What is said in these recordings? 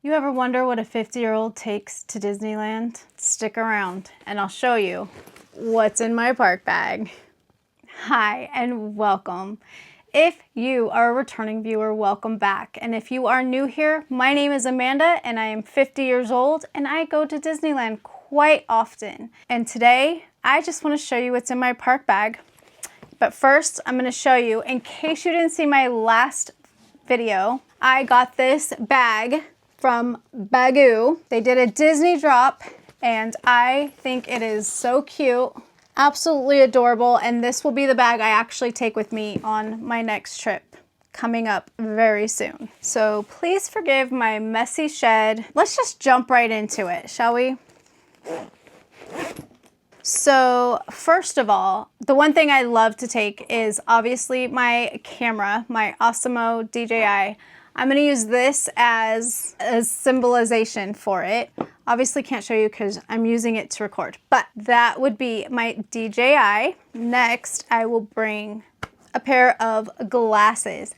You ever wonder what a 50-year-old takes to Disneyland? Stick around and I'll show you what's in my park bag. Hi and welcome. If you are a returning viewer, welcome back. And if you are new here, my name is Amanda and I am 50 years old and I go to Disneyland quite often. And today, I just want to show you what's in my park bag. But first, I'm going to show you, in case you didn't see my last video, I got this bag from Baggu. They did a Disney drop and I think it is so cute. Absolutely adorable, and this will be the bag I actually take with me on my next trip coming up very soon. So please forgive my messy shed. Let's just jump right into it, shall we? So first of all, the one thing I love to take is obviously my camera, my Osmo DJI. I'm going to use this as a symbolization for it. Obviously can't show you because I'm using it to record, but that would be my DJI. Next, I will bring a pair of glasses.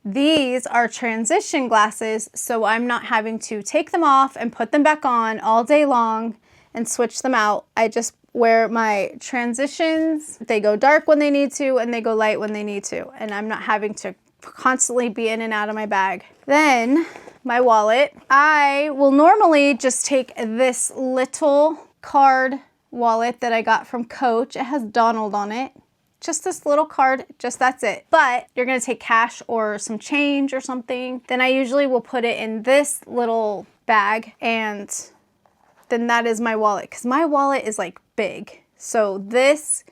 These are transition glasses, so I'm not having to take them off and put them back on all day long and switch them out. I just wear my transitions. They go dark when they need to and they go light when they need to, and I'm not having to constantly be in and out of my bag. Then my wallet. I will normally just take this little card wallet that I got from Coach. It has Donald on it. Just this little card, just that's it. But you're gonna take cash or some change or something, then I usually will put it in this little bag, and then that is my wallet, because my wallet is like big. So this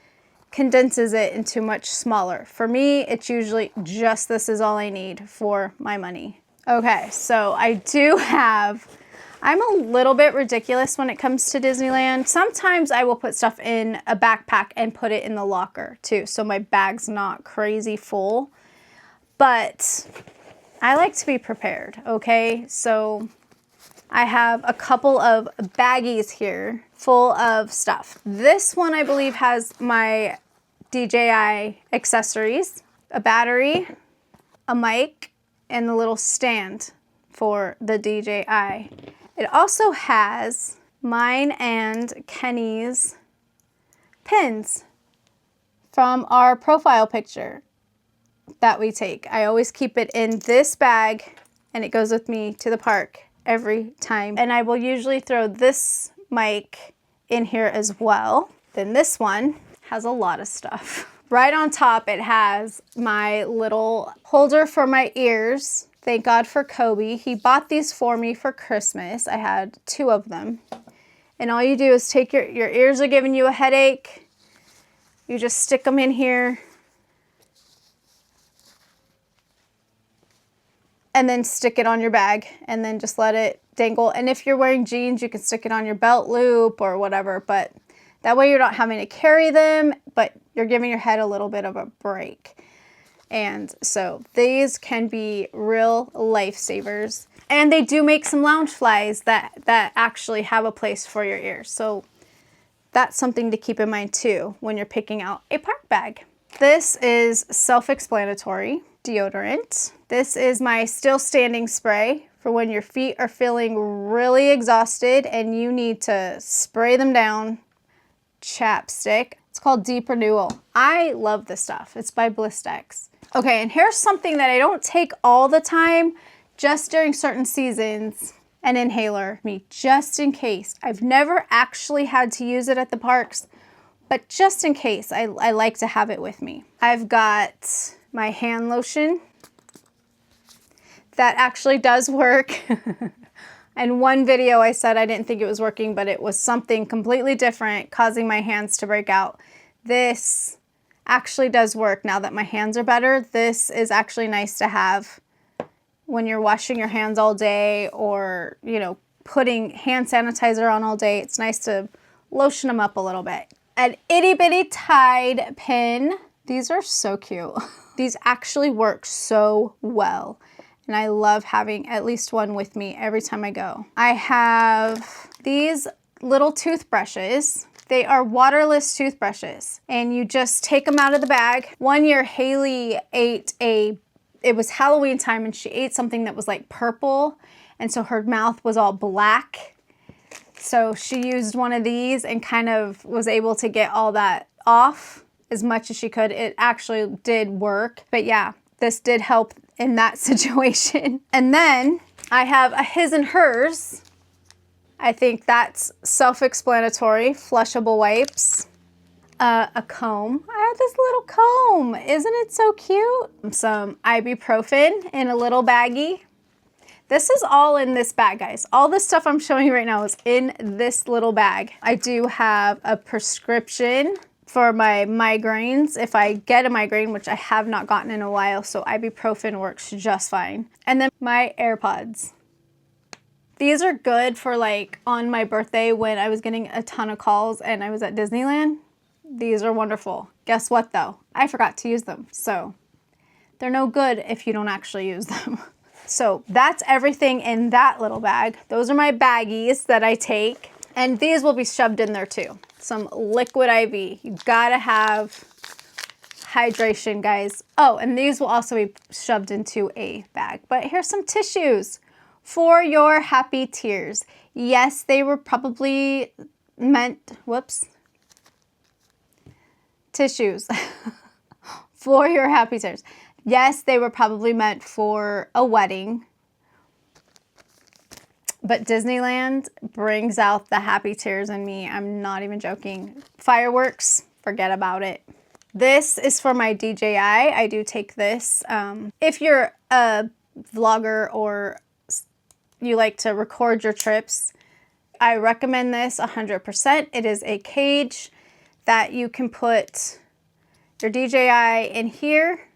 condenses it into much smaller. For me, it's usually just this is all I need for my money. Okay, so I'm a little bit ridiculous when it comes to Disneyland. Sometimes I will put stuff in a backpack and put it in the locker too, so my bag's not crazy full. But I like to be prepared, okay? So I have a couple of baggies here full of stuff. This one I believe has my DJI accessories, a battery, a mic, and the little stand for the DJI. It also has mine and Kenny's pins from our profile picture that we take. I always keep it in this bag and it goes with me to the park every time. And I will usually throw this mic in here as well. Then this one has a lot of stuff. Right on top, it has my little holder for my ears. Thank God for Kobe. He bought these for me for Christmas. I had 2 of them. And all you do is take your ears are giving you a headache. You just stick them in here. And then stick it on your bag and then just let it dangle. And if you're wearing jeans, you can stick it on your belt loop or whatever, but that way you're not having to carry them, but you're giving your head a little bit of a break. And so these can be real lifesavers. And they do make some lounge flies that actually have a place for your ears. So that's something to keep in mind too when you're picking out a park bag. This is self-explanatory. Deodorant. This is my still standing spray for when your feet are feeling really exhausted and you need to spray them down. Chapstick. It's called Deep Renewal. I love this stuff. It's by Blistex. Okay, and here's something that I don't take all the time, just during certain seasons. An inhaler, just in case. I've never actually had to use it at the parks, but just in case, I like to have it with me. I've got my hand lotion. That actually does work. In one video I said I didn't think it was working, but it was something completely different causing my hands to break out. This actually does work now that my hands are better. This is actually nice to have when you're washing your hands all day or, you know, putting hand sanitizer on all day. It's nice to lotion them up a little bit. An itty bitty Tide pin. These are so cute. These actually work so well. And I love having at least one with me every time I go. I have these little toothbrushes. They are waterless toothbrushes. And you just take them out of the bag. One year, Haley ate it was Halloween time and she ate something that was like purple. and so her mouth was all black. So she used one of these and kind of was able to get all that off as much as she could. It actually did work, but yeah, this did help in that situation. And then I have a his and hers. I think that's self-explanatory. Flushable wipes. A comb. I have this little comb. Isn't it so cute? Some ibuprofen in a little baggie. This is all in this bag, guys. All this stuff I'm showing you right now is in this little bag. I do have a prescription for my migraines if I get a migraine, which I have not gotten in a while, so ibuprofen works just fine. And then my AirPods. These are good for like on my birthday when I was getting a ton of calls and I was at Disneyland. These are wonderful. Guess what though? I forgot to use them. So they're no good if you don't actually use them. So that's everything in that little bag. Those are my baggies that I take. And these will be shoved in there too. Some liquid IV. You gotta have hydration, guys. Oh, and these will also be shoved into a bag. But here's some tissues for your happy tears. Yes, they were probably meant, whoops. Tissues for your happy tears. Yes, they were probably meant for a wedding, but Disneyland brings out the happy tears in me. I'm not even joking. Fireworks, forget about it. This is for my DJI. I do take this. If you're a vlogger or you like to record your trips, I recommend this 100%. It is a cage that you can put your DJI in here,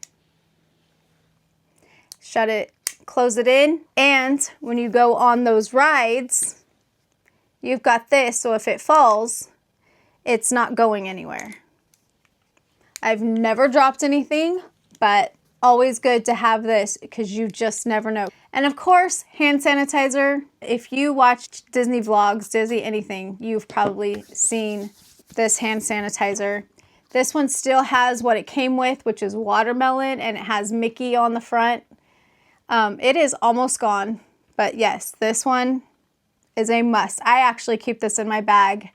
shut it, close it in, and when you go on those rides, you've got this, so if it falls, it's not going anywhere. I've never dropped anything, but always good to have this because you just never know. And of course, hand sanitizer. If you watched Disney vlogs, Disney anything, you've probably seen this hand sanitizer. This one still has what it came with, which is watermelon, and it has Mickey on the front. It is almost gone, but yes, this one is a must. I actually keep this in my bag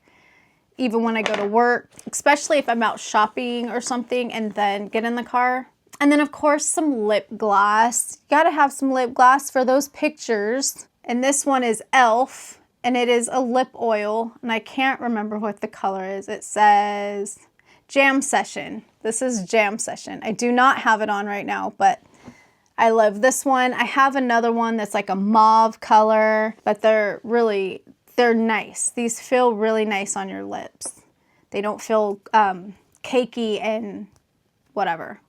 even when I go to work, especially if I'm out shopping or something and then get in the car. And then of course some lip gloss. You gotta have some lip gloss for those pictures. And this one is e.l.f. and it is a lip oil, and I can't remember what the color is. It says Jam Session. This is Jam Session. I do not have it on right now, but I love this one. I have another one that's like a mauve color, but they're nice. These feel really nice on your lips. They don't feel cakey and whatever.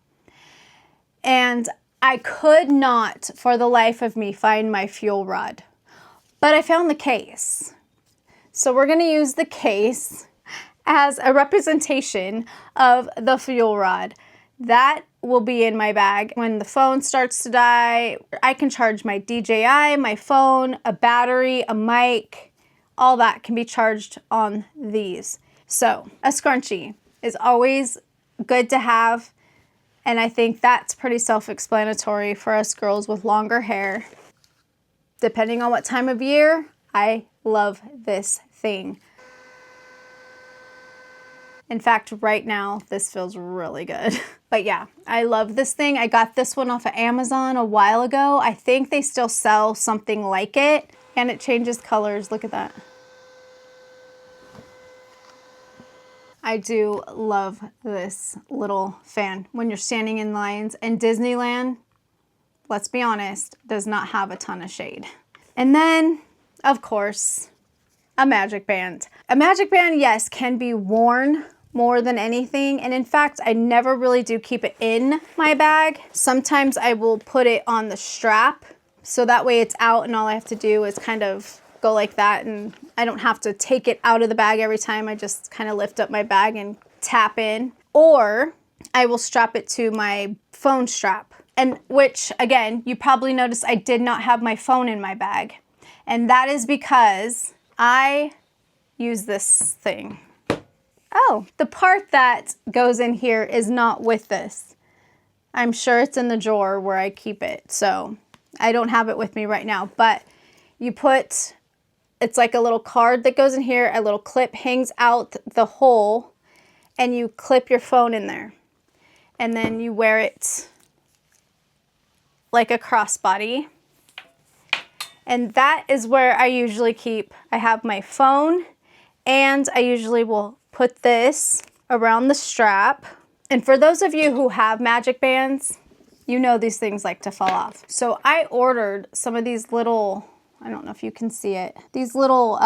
And I could not, for the life of me, find my fuel rod. But I found the case. So we're gonna use the case as a representation of the fuel rod. That will be in my bag. When the phone starts to die, I can charge my DJI, my phone, a battery, a mic, all that can be charged on these. So a scrunchie is always good to have, and I think that's pretty self-explanatory for us girls with longer hair. Depending on what time of year, I love this thing. In fact, right now, this feels really good. But yeah, I love this thing. I got this one off of Amazon a while ago. I think they still sell something like it, and it changes colors. Look at that. I do love this little fan when you're standing in lines. And Disneyland, let's be honest, does not have a ton of shade. And then, of course, a magic band. A magic band, yes, can be worn more than anything. And in fact, I never really do keep it in my bag. Sometimes I will put it on the strap, so that way it's out and all I have to do is kind of go like that, and I don't have to take it out of the bag every time. I just kind of lift up my bag and tap in. Or I will strap it to my phone strap. And which, again, you probably noticed I did not have my phone in my bag. And that is because I use this thing. Oh, the part that goes in here is not with this. I'm sure it's in the drawer where I keep it. So I don't have it with me right now. But You put, it's like a little card that goes in here, a little clip hangs out the hole, and you clip your phone in there. And then you wear it like a crossbody. And that is where I usually keep, I have my phone, and I usually will put this around the strap. And for those of you who have magic bands, you know these things like to fall off. So I ordered some of these little, I don't know if you can see it, these little,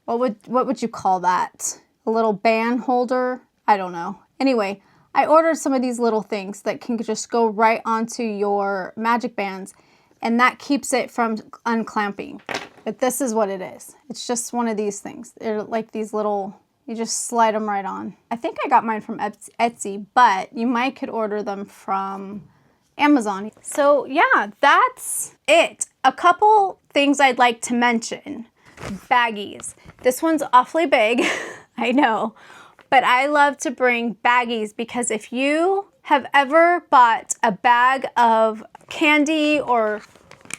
what would you call that? A little band holder? I don't know. Anyway, I ordered some of these little things that can just go right onto your magic bands, and that keeps it from unclamping. But this is what it is. It's just one of these things. They're like these little, you just slide them right on. I think I got mine from Etsy, but you might could order them from Amazon. So yeah, that's it. A couple things I'd like to mention. Baggies. This one's awfully big, I know, but I love to bring baggies because if you have ever bought a bag of candy or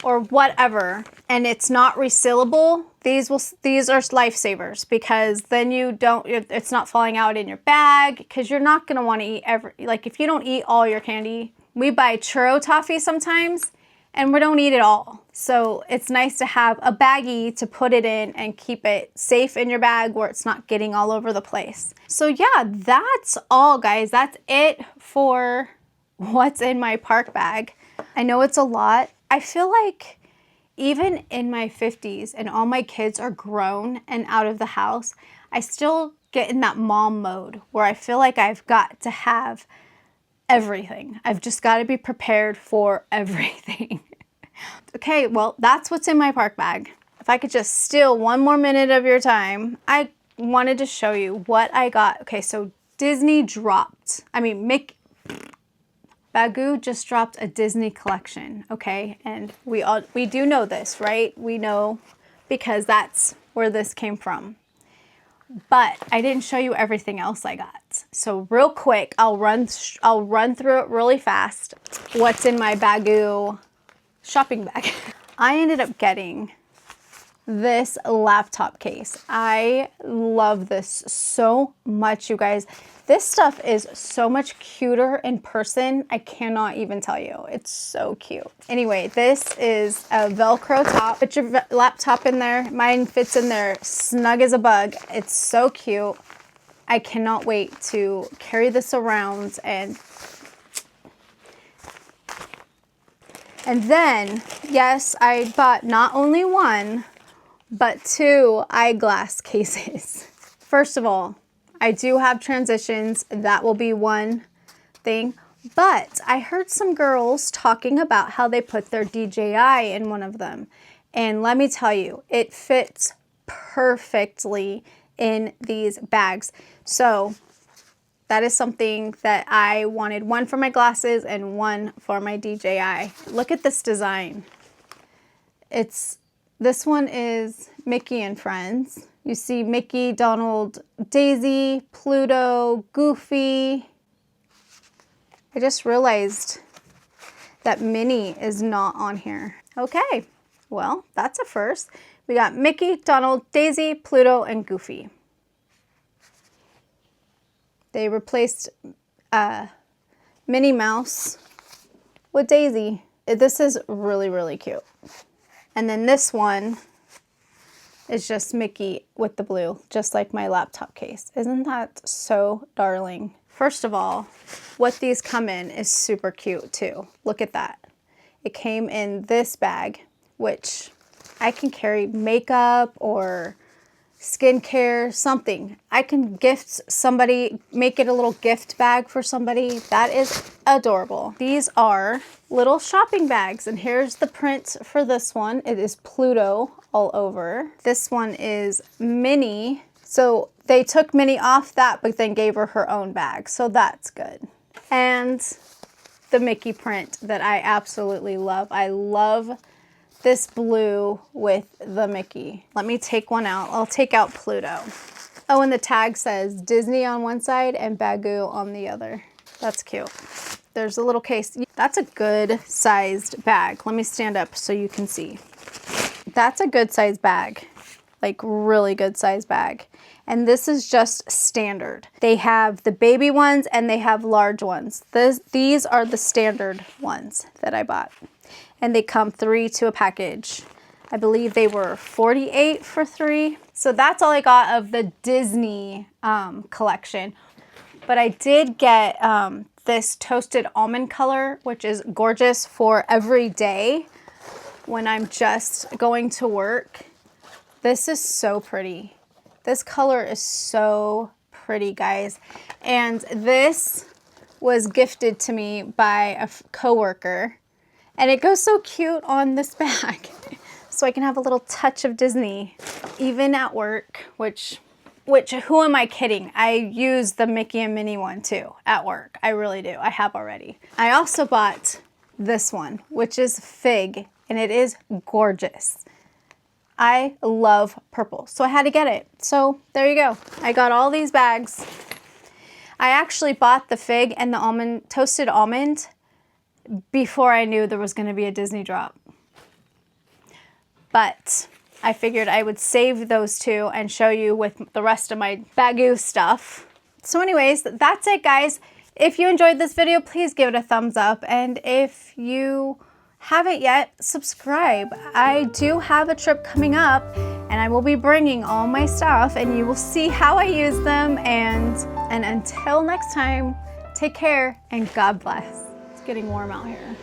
whatever and it's not resealable, these are lifesavers, because then it's not falling out in your bag, because you're not going to want to eat like if you don't eat all your candy. We buy churro toffee sometimes and we don't eat it all. So it's nice to have a baggie to put it in and keep it safe in your bag where it's not getting all over the place. So yeah, that's all, guys. That's it for what's in my park bag. I know it's a lot. I feel like even in my 50s and all my kids are grown and out of the house, I still get in that mom mode where I feel like I've got to have everything. I've just got to be prepared for everything. Okay, well, that's what's in my park bag. If I could just steal one more minute of your time, I wanted to show you what I got. Okay, so Disney dropped, Baggu just dropped a Disney collection, okay? And we do know this, right? We know because that's where this came from. But I didn't show you everything else I got. So real quick, I'll run through it really fast. What's in my Baggu shopping bag? I ended up getting this laptop case. I love this so much, you guys. This stuff is so much cuter in person. I cannot even tell you. It's so cute. Anyway, this is a Velcro top. Put your laptop in there. Mine fits in there snug as a bug. It's so cute. I cannot wait to carry this around and then, yes, I bought not only one, but 2 eyeglass cases. First of all, I do have transitions. That will be one thing. But I heard some girls talking about how they put their DJI in one of them. And let me tell you, it fits perfectly in these bags. So that is something that I wanted, one for my glasses and one for my DJI. Look at this design. This one is Mickey and Friends. You see Mickey, Donald, Daisy, Pluto, Goofy. I just realized that Minnie is not on here. Okay, well, that's a first. We got Mickey, Donald, Daisy, Pluto, and Goofy. They replaced Minnie Mouse with Daisy. This is really, really cute. And then this one is just Mickey with the blue, just like my laptop case. Isn't that so darling? First of all, what these come in is super cute too. Look at that. It came in this bag, which I can carry makeup or skincare, something. I can gift somebody, make it a little gift bag for somebody. That is adorable. These are little shopping bags, and here's the print for this one. It is Pluto all over. This one is Minnie. So they took Minnie off that, but then gave her her own bag. So that's good. And the Mickey print that I absolutely love. I love this blue with the Mickey. Let me take one out. I'll take out Pluto. Oh, and the tag says Disney on one side and Baggu on the other. That's cute. There's a little case. That's a good sized bag. Let me stand up so you can see. That's a good size bag, like really good size bag. And this is just standard. They have the baby ones and they have large ones. These are the standard ones that I bought. And they come 3 to a package. I believe they were $48 for 3. So that's all I got of the Disney collection. But I did get this toasted almond color, which is gorgeous for every day when I'm just going to work. This is so pretty. This color is so pretty, guys. And this was gifted to me by a coworker. And it goes so cute on this bag. So I can have a little touch of Disney, even at work, which who am I kidding? I use the Mickey and Minnie one too at work. I really do. I have already. I also bought this one, which is fig, and it is gorgeous. I love purple, so I had to get it. So there you go. I got all these bags. I actually bought the fig and the toasted almond before I knew there was going to be a Disney drop. But I figured I would save those two and show you with the rest of my Baggu stuff. So anyways, that's it, guys. If you enjoyed this video, please give it a thumbs up. And if you haven't yet, subscribe. I do have a trip coming up and I will be bringing all my stuff and you will see how I use them. And until next time, take care and God bless. It's getting warm out here.